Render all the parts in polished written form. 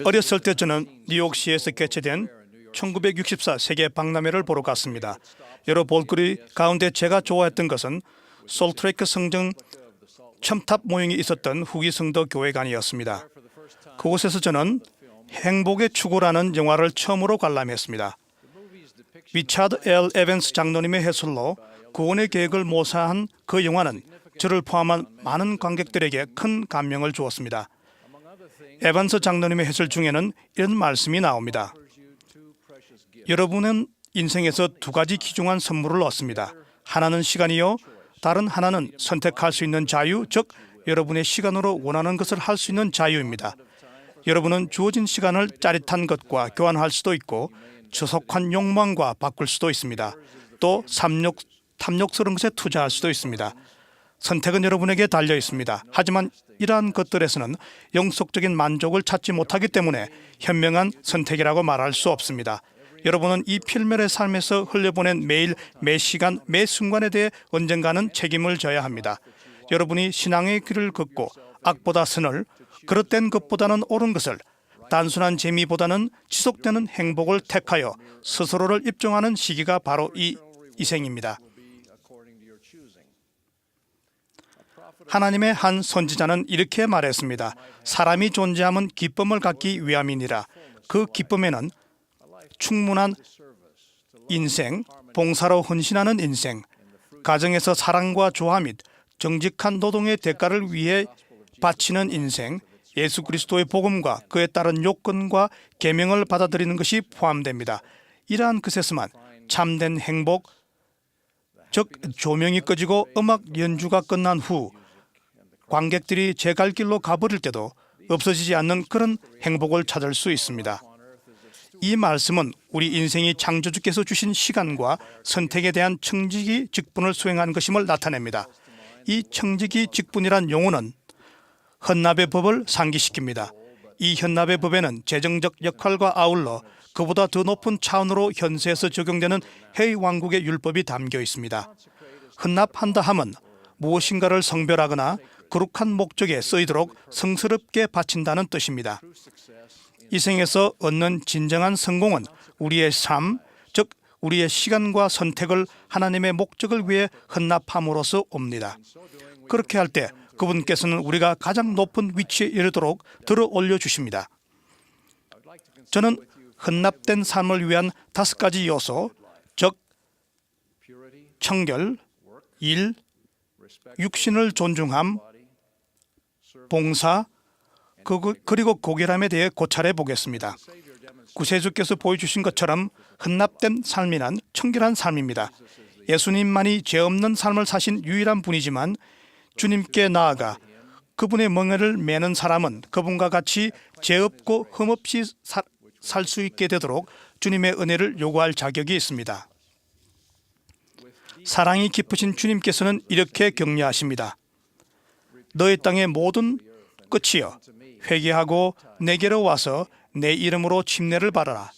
어렸을 때 저는 뉴욕시에서 개최된 1964 세계 박람회를 보러 갔습니다. 여러 볼거리 가운데 제가 좋아했던 것은 솔트레이크 성전 첨탑 모형이 있었던 후기성도 교회관이었습니다. 그곳에서 저는 행복의 추구라는 영화를 처음으로 관람했습니다. 리차드 L. 에반스 장로님의 해설로 구원의 계획을 모사한 그 영화는 저를 포함한 많은 관객들에게 큰 감명을 주었습니다. 에반스 장로님의 해설 중에는 이런 말씀이 나옵니다. 여러분은 인생에서 두 가지 귀중한 선물을 얻습니다. 하나는 시간이요, 다른 하나는 선택할 수 있는 자유, 즉 여러분의 시간으로 원하는 것을 할 수 있는 자유입니다. 여러분은 주어진 시간을 짜릿한 것과 교환할 수도 있고 저속한 욕망과 바꿀 수도 있습니다. 또 탐욕스러운 것에 투자할 수도 있습니다. 선택은 여러분에게 달려 있습니다. 하지만 이러한 것들에서는 영속적인 만족을 찾지 못하기 때문에 현명한 선택이라고 말할 수 없습니다. 여러분은 이 필멸의 삶에서 흘려보낸 매일, 매 시간, 매 순간에 대해 언젠가는 책임을 져야 합니다. 여러분이 신앙의 길을 걷고 악보다 선을, 그릇된 것보다는 옳은 것을, 단순한 재미보다는 지속되는 행복을 택하여 스스로를 입증하는 시기가 바로 이 이생입니다. 하나님의 한 선지자는 이렇게 말했습니다. 사람이 존재함은 기쁨을 갖기 위함이니라. 그 기쁨에는 충분한 인생, 봉사로 헌신하는 인생, 가정에서 사랑과 조화 및 정직한 노동의 대가를 위해 바치는 인생, 예수 그리스도의 복음과 그에 따른 요건과 계명을 받아들이는 것이 포함됩니다. 이러한 것에서만 참된 행복, 즉 조명이 꺼지고 음악 연주가 끝난 후 관객들이 제 갈 길로 가버릴 때도 없어지지 않는 그런 행복을 찾을 수 있습니다. 이 말씀은 우리 인생이 창조주께서 주신 시간과 선택에 대한 청지기 직분을 수행한 것임을 나타냅니다. 이 청지기 직분이란 용어는 헌납의 법을 상기시킵니다. 이 헌납의 법에는 재정적 역할과 아울러 그보다 더 높은 차원으로 현세에서 적용되는 해의 왕국의 율법이 담겨 있습니다. 헌납한다 함은 무엇인가를 성별하거나 거룩한 목적에 쓰이도록 성스럽게 바친다는 뜻입니다. 이 생에서 얻는 진정한 성공은 우리의 삶, 즉 우리의 시간과 선택을 하나님의 목적을 위해 헌납함으로써 옵니다. 그렇게 할 때 그분께서는 우리가 가장 높은 위치에 이르도록 들어 올려주십니다. 저는 헌납된 삶을 위한 5가지 요소, 즉 청결, 일, 육신을 존중함, 봉사, 그리고 고결함에 대해 고찰해 보겠습니다. 구세주께서 보여주신 것처럼 헌납된 삶이란 청결한 삶입니다. 예수님만이 죄 없는 삶을 사신 유일한 분이지만 주님께 나아가 그분의 멍에를 매는 사람은 그분과 같이 죄 없고 흠없이 살 수 있게 되도록 주님의 은혜를 요구할 자격이 있습니다. 사랑이 깊으신 주님께서는 이렇게 격려하십니다. 너의 땅의 모든 끝이여 회개하고 내게로 와서 내 이름으로 침례를 받아라.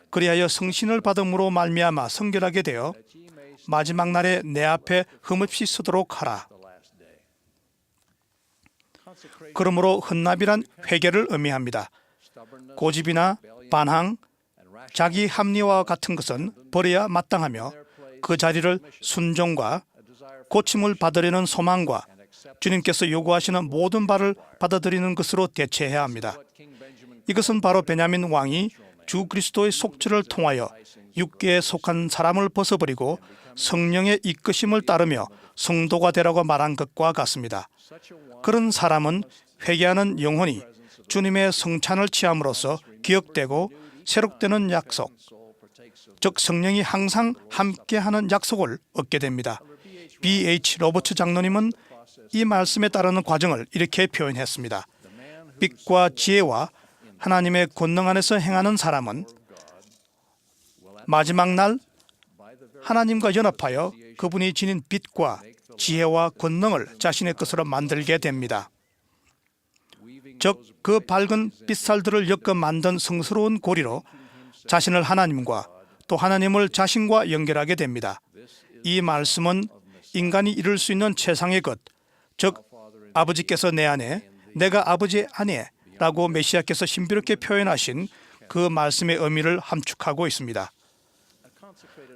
그리하여 성신을 받음으로 말미암아 성결하게 되어 마지막 날에 내 앞에 흠없이 서도록 하라. 그러므로 헌납이란 회개를 의미합니다. 고집이나 반항, 자기 합리화와 같은 것은 버려야 마땅하며 그 자리를 순종과 고침을 받으려는 소망과 주님께서 요구하시는 모든 바를 받아들이는 것으로 대체해야 합니다. 이것은 바로 베냐민 왕이 주 그리스도의 속죄를 통하여 육계에 속한 사람을 벗어버리고 성령의 이끄심을 따르며 성도가 되라고 말한 것과 같습니다. 그런 사람은 회개하는 영혼이 주님의 성찬을 취함으로써 기억되고 새롭되는 약속, 즉 성령이 항상 함께하는 약속을 얻게 됩니다. B.H. 로버츠 장로님은 이 말씀에 따르는 과정을 이렇게 표현했습니다. 빛과 지혜와 하나님의 권능 안에서 행하는 사람은 마지막 날 하나님과 연합하여 그분이 지닌 빛과 지혜와 권능을 자신의 것으로 만들게 됩니다. 즉 그 밝은 빛살들을 엮어 만든 성스러운 고리로 자신을 하나님과 또 하나님을 자신과 연결하게 됩니다. 이 말씀은 인간이 이룰 수 있는 최상의 것, 즉 아버지께서 내 안에, 내가 아버지 안에 라고 메시아께서 신비롭게 표현하신 그 말씀의 의미를 함축하고 있습니다.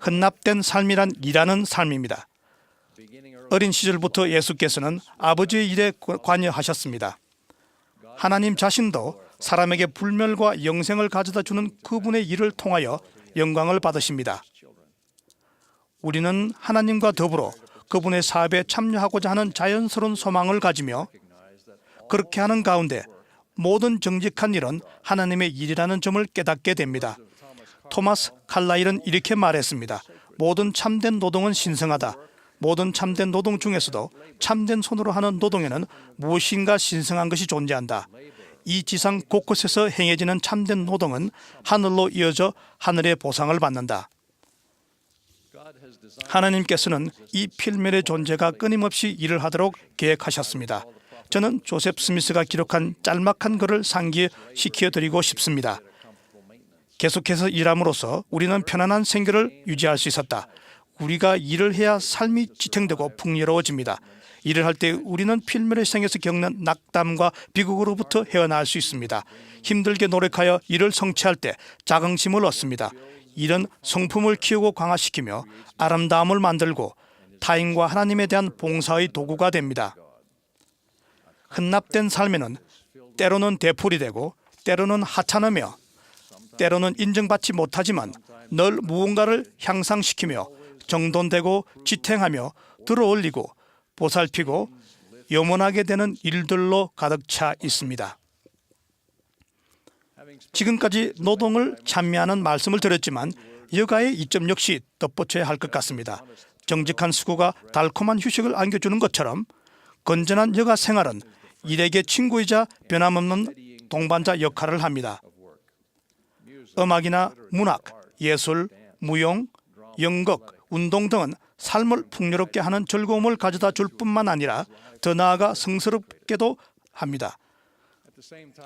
헌납된 삶이란 일하는 삶입니다. 어린 시절부터 예수께서는 아버지의 일에 관여하셨습니다. 하나님 자신도 사람에게 불멸과 영생을 가져다 주는 그분의 일을 통하여 영광을 받으십니다. 우리는 하나님과 더불어 그분의 사업에 참여하고자 하는 자연스러운 소망을 가지며 그렇게 하는 가운데 모든 정직한 일은 하나님의 일이라는 점을 깨닫게 됩니다. 토마스 칼라일은 이렇게 말했습니다. 모든 참된 노동은 신성하다. 모든 참된 노동 중에서도 참된 손으로 하는 노동에는 무엇인가 신성한 것이 존재한다. 이 지상 곳곳에서 행해지는 참된 노동은 하늘로 이어져 하늘의 보상을 받는다. 하나님께서는 이 필멸의 존재가 끊임없이 일을 하도록 계획하셨습니다. 저는 조셉 스미스가 기록한 짤막한 글을 상기시켜드리고 싶습니다. 계속해서 일함으로써 우리는 편안한 생계를 유지할 수 있었다. 우리가 일을 해야 삶이 지탱되고 풍요로워집니다. 일을 할 때 우리는 필멸의 생에서 겪는 낙담과 비극으로부터 헤어나올 수 있습니다. 힘들게 노력하여 일을 성취할 때 자긍심을 얻습니다. 일은 성품을 키우고 강화시키며 아름다움을 만들고 타인과 하나님에 대한 봉사의 도구가 됩니다. 헌납된 삶에는 때로는 되풀이 되고 때로는 하찮으며 때로는 인정받지 못하지만 늘 무언가를 향상시키며 정돈되고 지탱하며 들어올리고 보살피고 염원하게 되는 일들로 가득 차 있습니다. 지금까지 노동을 찬미하는 말씀을 드렸지만 여가의 이점 역시 덧붙여야 할 것 같습니다. 정직한 수고가 달콤한 휴식을 안겨주는 것처럼 건전한 여가 생활은 일에게 친구이자 변함없는 동반자 역할을 합니다. 음악이나 문학, 예술, 무용, 연극, 운동 등은 삶을 풍요롭게 하는 즐거움을 가져다 줄 뿐만 아니라 더 나아가 성스럽게도 합니다.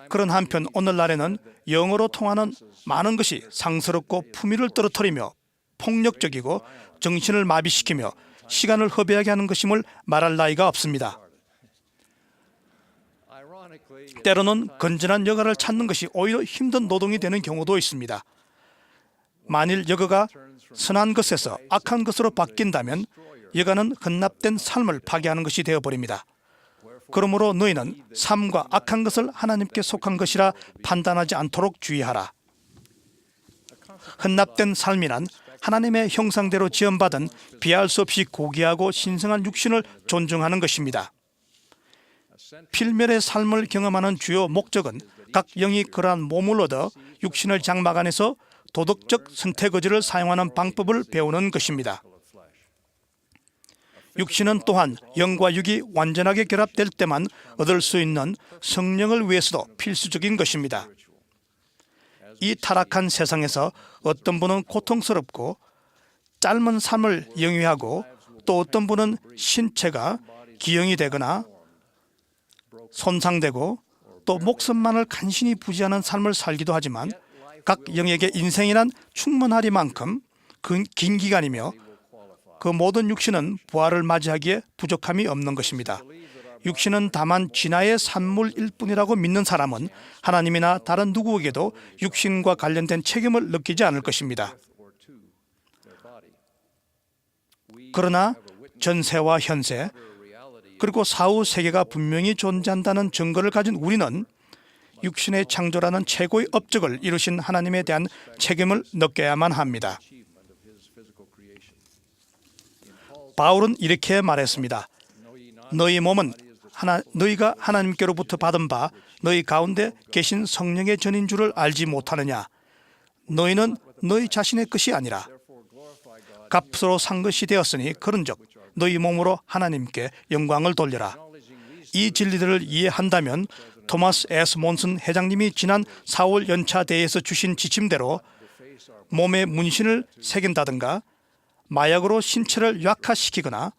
그런 한편 오늘날에는 영어로 통하는 많은 것이 상스럽고 품위를 떨어뜨리며 폭력적이고 정신을 마비시키며 시간을 허비하게 하는 것임을 말할 나위가 없습니다. 때로는 건전한 여가를 찾는 것이 오히려 힘든 노동이 되는 경우도 있습니다. 만일 여가가 선한 것에서 악한 것으로 바뀐다면 여가는 헌납된 삶을 파괴하는 것이 되어버립니다. 그러므로 너희는 삶과 악한 것을 하나님께 속한 것이라 판단하지 않도록 주의하라. 헌납된 삶이란 하나님의 형상대로 지음받은 비할 수 없이 고귀하고 신성한 육신을 존중하는 것입니다. 필멸의 삶을 경험하는 주요 목적은 각 영이 그러한 몸을 얻어 육신을 장막 안에서 도덕적 선택의지를 사용하는 방법을 배우는 것입니다. 육신은 또한 영과 육이 완전하게 결합될 때만 얻을 수 있는 성령을 위해서도 필수적인 것입니다. 이 타락한 세상에서 어떤 분은 고통스럽고 짧은 삶을 영위하고 또 어떤 분은 신체가 기형이 되거나 손상되고 또 목숨만을 간신히 부지하는 삶을 살기도 하지만 각 영에게 인생이란 충분하리만큼 긴 기간이며 그 모든 육신은 부활을 맞이하기에 부족함이 없는 것입니다. 육신은 다만 진화의 산물일 뿐이라고 믿는 사람은 하나님이나 다른 누구에게도 육신과 관련된 책임을 느끼지 않을 것입니다. 그러나 전세와 현세 그리고 사후 세계가 분명히 존재한다는 증거를 가진 우리는 육신의 창조라는 최고의 업적을 이루신 하나님에 대한 책임을 느껴야만 합니다. 바울은 이렇게 말했습니다. 너희 몸은 너희가 하나님께로부터 받은 바 너희 가운데 계신 성령의 전인 줄을 알지 못하느냐. 너희는 너희 자신의 것이 아니라 값으로 산 것이 되었으니 그런즉 너희 몸으로 하나님께 영광을 돌려라. 이 진리들을 이해한다면 토마스 S. 몬슨 회장님이 지난 4월 연차 대회에서 주신 지침대로 몸에 문신을 새긴다든가 마약으로 신체를 약화시키거나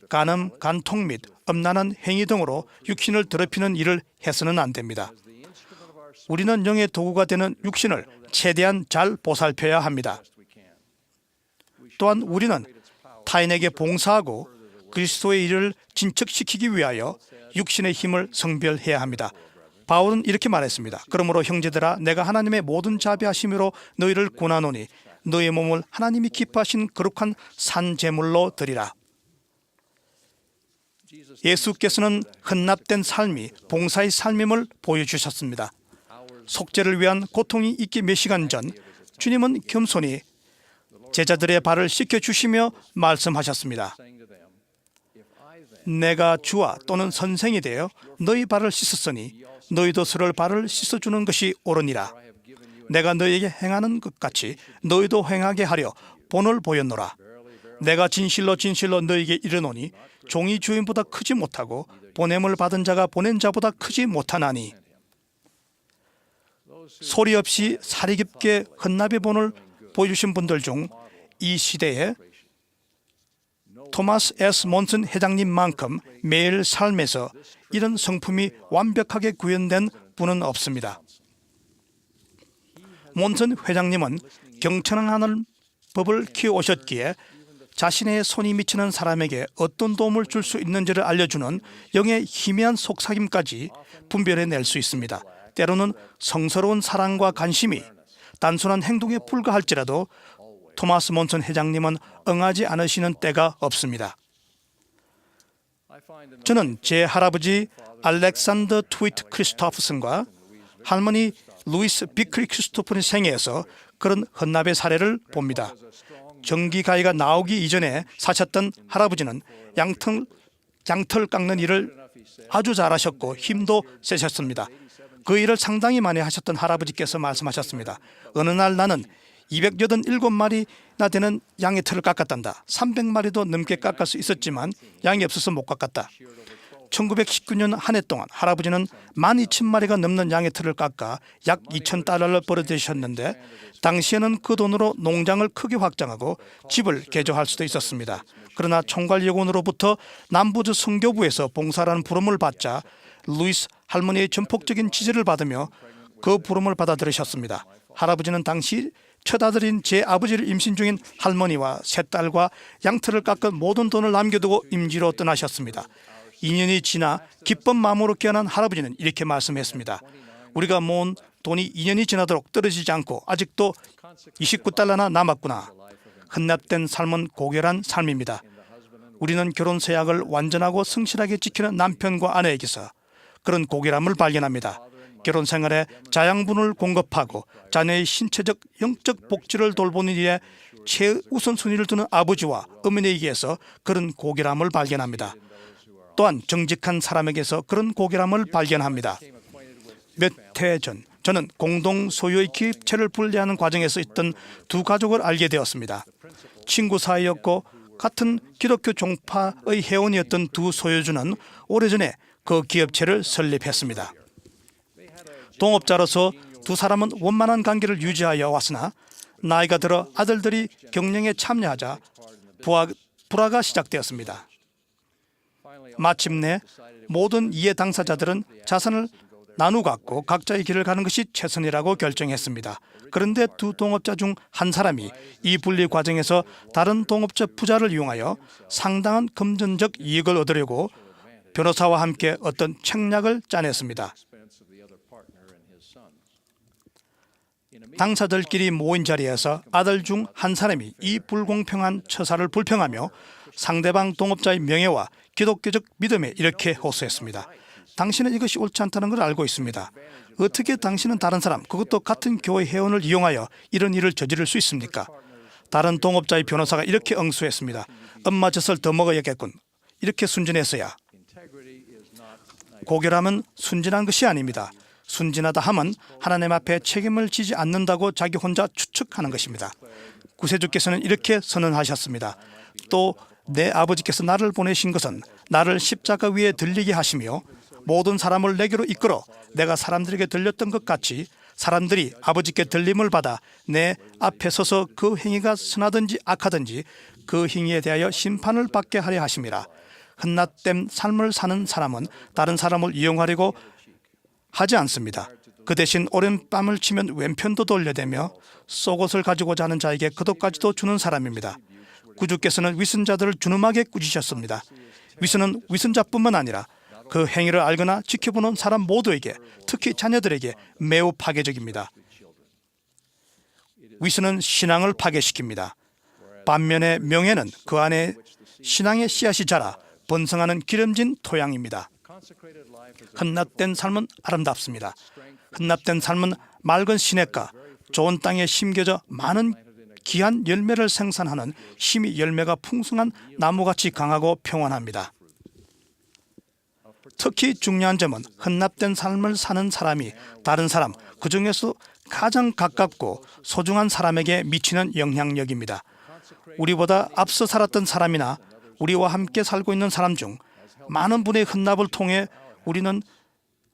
간음, 간통 및 음란한 행위 등으로 육신을 더럽히는 일을 해서는 안 됩니다. 우리는 영의 도구가 되는 육신을 최대한 잘 보살펴야 합니다. 또한 우리는 타인에게 봉사하고 그리스도의 일을 진척시키기 위하여 육신의 힘을 성별해야 합니다. 바울은 이렇게 말했습니다. 그러므로 형제들아, 내가 하나님의 모든 자비하심으로 너희를 권하노니 너희 몸을 하나님이 기뻐하신 거룩한 산 제물로 드리라. 예수께서는 헌납된 삶이 봉사의 삶임을 보여주셨습니다. 속죄를 위한 고통이 있기 몇 시간 전 주님은 겸손히 제자들의 발을 씻겨주시며 말씀하셨습니다. 내가 주와 또는 선생이 되어 너희 발을 씻었으니 너희도 서로 발을 씻어주는 것이 옳으니라. 내가 너희에게 행하는 것 같이 너희도 행하게 하려 본을 보였노라. 내가 진실로 진실로 너희에게 이르노니 종이 주인보다 크지 못하고 보냄을 받은 자가 보낸 자보다 크지 못하나니. 소리 없이 사리 깊게 헌납의 본을 보여주신 분들 중 이 시대에 토마스 S. 몬슨 회장님만큼 매일 삶에서 이런 성품이 완벽하게 구현된 분은 없습니다. 몬슨 회장님은 경청하는 법을 키워오셨기에 자신의 손이 미치는 사람에게 어떤 도움을 줄 수 있는지를 알려주는 영의 희미한 속삭임까지 분별해낼 수 있습니다. 때로는 성스러운 사랑과 관심이 단순한 행동에 불과할지라도 토마스 몬슨 회장님은 응하지 않으시는 때가 없습니다. 저는 제 할아버지 알렉산더 트위트 크리스토프슨과 할머니 루이스 비크리 크리스토프의 생애에서 그런 헌납의 사례를 봅니다. 전기가위가 나오기 이전에 사셨던 할아버지는 양털 깎는 일을 아주 잘하셨고 힘도 세셨습니다. 그 일을 상당히 많이 하셨던 할아버지께서 말씀하셨습니다. 어느 날 나는 287마리나 되는 양의 털을 깎았단다. 300마리도 넘게 깎을 수 있었지만 양이 없어서 못 깎았다. 1919년 한 해 동안 할아버지는 12,000마리가 넘는 양의 털을 깎아 약 2,000달러를 벌어들이셨는데 당시에는 그 돈으로 농장을 크게 확장하고 집을 개조할 수도 있었습니다. 그러나 총괄여군으로부터 남부주 선교부에서 봉사라는 부름을 받자 루이스 할머니의 전폭적인 지지를 받으며 그 부름을 받아들이셨습니다. 할아버지는 당시 첫 아들인 제 아버지를 임신 중인 할머니와 세 딸과 양털을 깎은 모든 돈을 남겨두고 임지로 떠나셨습니다. 2년이 지나 기쁜 마음으로 깨어난 할아버지는 이렇게 말씀했습니다. 우리가 모은 돈이 2년이 지나도록 떨어지지 않고 아직도 29달러나 남았구나. 헌납된 삶은 고결한 삶입니다. 우리는 결혼 서약을 완전하고 성실하게 지키는 남편과 아내에게서 그런 고결함을 발견합니다. 결혼 생활에 자양분을 공급하고 자녀의 신체적, 영적 복지를 돌보는 일에 최우선순위를 두는 아버지와 어머니에게서 그런 고결함을 발견합니다. 또한 정직한 사람에게서 그런 고결함을 발견합니다. 몇 해 전 저는 공동 소유의 기업체를 분리하는 과정에서 있던 두 가족을 알게 되었습니다. 친구 사이였고 같은 기독교 종파의 회원이었던 두 소유주는 오래전에 그 기업체를 설립했습니다. 동업자로서 두 사람은 원만한 관계를 유지하여 왔으나 나이가 들어 아들들이 경영에 참여하자 불화가 시작되었습니다. 마침내 모든 이해 당사자들은 자산을 나누어 갖고 각자의 길을 가는 것이 최선이라고 결정했습니다. 그런데 두 동업자 중 한 사람이 이 분리 과정에서 다른 동업자 부자를 이용하여 상당한 금전적 이익을 얻으려고 변호사와 함께 어떤 책략을 짜냈습니다. 당사자들끼리 모인 자리에서 아들 중 한 사람이 이 불공평한 처사를 불평하며 상대방 동업자의 명예와 기독교적 믿음에 이렇게 호소했습니다. 당신은 이것이 옳지 않다는 걸 알고 있습니다. 어떻게 당신은 다른 사람, 그것도 같은 교회 회원을 이용하여 이런 일을 저지를 수 있습니까? 다른 동업자의 변호사가 이렇게 응수했습니다. 엄마 젖을 더 먹어야겠군. 이렇게 순진했어야. 고결함은 순진한 것이 아닙니다. 순진하다 함은 하나님 앞에 책임을 지지 않는다고 자기 혼자 추측하는 것입니다. 구세주께서는 이렇게 선언하셨습니다. 또 내 아버지께서 나를 보내신 것은 나를 십자가 위에 들리게 하시며 모든 사람을 내게로 이끌어 내가 사람들에게 들렸던 것 같이 사람들이 아버지께 들림을 받아 내 앞에 서서 그 행위가 선하든지 악하든지 그 행위에 대하여 심판을 받게 하려 하심이라. 헌납된 삶을 사는 사람은 다른 사람을 이용하려고 하지 않습니다. 그 대신 오랜밤을 치면 왼편도 돌려대며 속옷을 가지고자 하는 자에게 겉옷까지도 주는 사람입니다. 구주께서는 위선자들을 준엄하게 꾸짖으셨습니다. 위선은 위선자뿐만 아니라 그 행위를 알거나 지켜보는 사람 모두에게, 특히 자녀들에게 매우 파괴적입니다. 위선은 신앙을 파괴시킵니다. 반면에 명예는 그 안에 신앙의 씨앗이 자라 번성하는 기름진 토양입니다. 헌납된 삶은 아름답습니다. 헌납된 삶은 맑은 시냇가, 좋은 땅에 심겨져 많은 귀한 열매를 생산하는 힘이 열매가 풍성한 나무같이 강하고 평온합니다. 특히 중요한 점은 헌납된 삶을 사는 사람이 다른 사람, 그 중에서 가장 가깝고 소중한 사람에게 미치는 영향력입니다. 우리보다 앞서 살았던 사람이나 우리와 함께 살고 있는 사람 중 많은 분의 헌납을 통해 우리는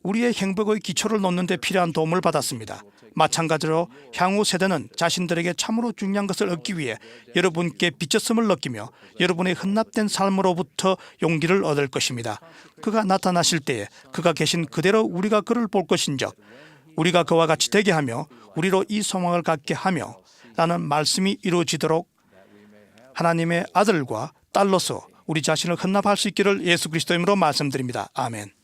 우리의 행복의 기초를 놓는 데 필요한 도움을 받았습니다. 마찬가지로 향후 세대는 자신들에게 참으로 중요한 것을 얻기 위해 여러분께 빚졌음을 느끼며 여러분의 헌납된 삶으로부터 용기를 얻을 것입니다. 그가 나타나실 때에 그가 계신 그대로 우리가 그를 볼 것인즉 우리가 그와 같이 되게 하며 우리로 이 소망을 갖게 하며 라는 말씀이 이루어지도록 하나님의 아들과 딸로서 우리 자신을 헌납할 수 있기를 예수 그리스도 이름으로 말씀드립니다. 아멘.